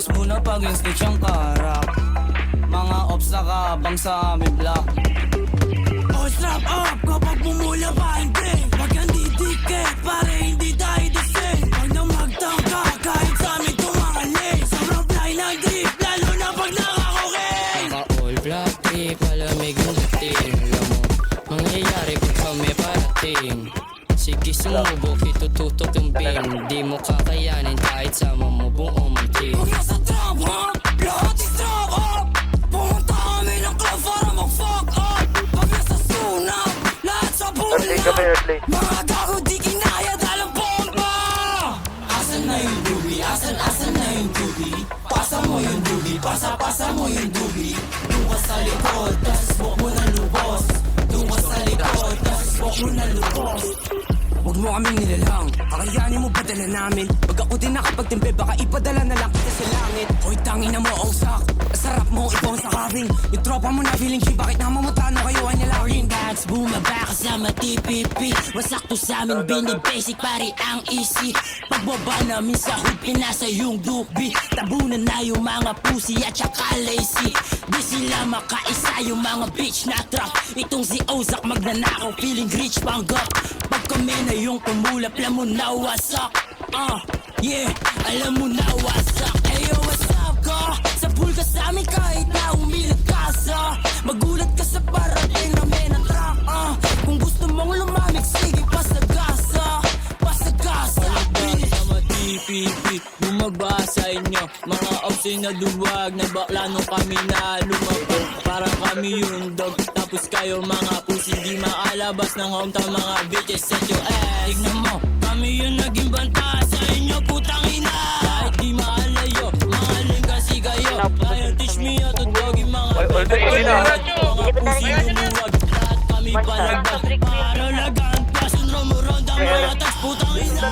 Ayos muna pag yung snitch ang karak. Mga ops nakabang sa aming block. Oh, strap up kapag bumula pa hindi. Wag kang didikit, pare hindi tayo the same. Wag na magtangka kahit sa amin tumakali. Sobrang fly ng drip, lalo na pag nakakokain. Naka-all black trip, malamig ang dating. Alam mo, mangyayari pag kami parating. Sige sumubok, itututok yung pin. Di mo kakayanin kahit sama mo buong may team. Pag nasa trap, ha? Lahat is trap up. Pumunta kami ng club para mag-fuck up. Pag nasa sunap, lahat sa bulan. Mga gago di kinaya dahil ang bomba. Asan na yung dubi? Asan na yung dubi? Pasa mo yung dubi, pasa mo yung dubi. Doon ka sa likod, tas bok mo na lubos. Doon ka sa likod, tas bok mo na lubos. Huwag mo kaming nilalang, kakayanin mo padala namin. Pag ako din nakapagtimpe, baka ipadala na lang kita sa langit. Hoy tangina mo, ausak, sarap mo, ikaw sa kabing. Yung tropa mo na feeling G, bakit namamutano kayo ay nalawin? Bags, bumaba kasama TPP. Masakto sa amin, bini-basic, pari ang easy. Pagbaba namin sa hood, pinasa yung dubi. Tabunan na yung mga pussy at saka lazy. Di sila makaisa yung mga bitch na trap. Itong si Ozak magnanakaw, feeling rich panggap. Pag kami na yung tumulap, alam mo na wasak. Yeah, alam mo na wasak. Ayo, what's up ka? Sa pool ka sa amin kahit na umilag ka sa. Magulat ka sa parating namin ang track. Kung gusto mong lumamig, sige pasagasa. Pasagasa, bitch. Sama TPP, bumaba sa inyo. Mga ops ay naduwag, nagbakla nung kami na lumabas. Parang kami yung dog, tapos kayo mga pussy. Di makalabas ng hometown, mga bitches set your ass. Tignan mo, kami yung naging banta sa inyo, putang ina. Kahit di maalayo, mahalin kasi kayo. Kaya teach me how to doggy mga pussy lumuwag. Lahat kami palagbag. Para lagaan, pasun romuronda mga tas, putang ina.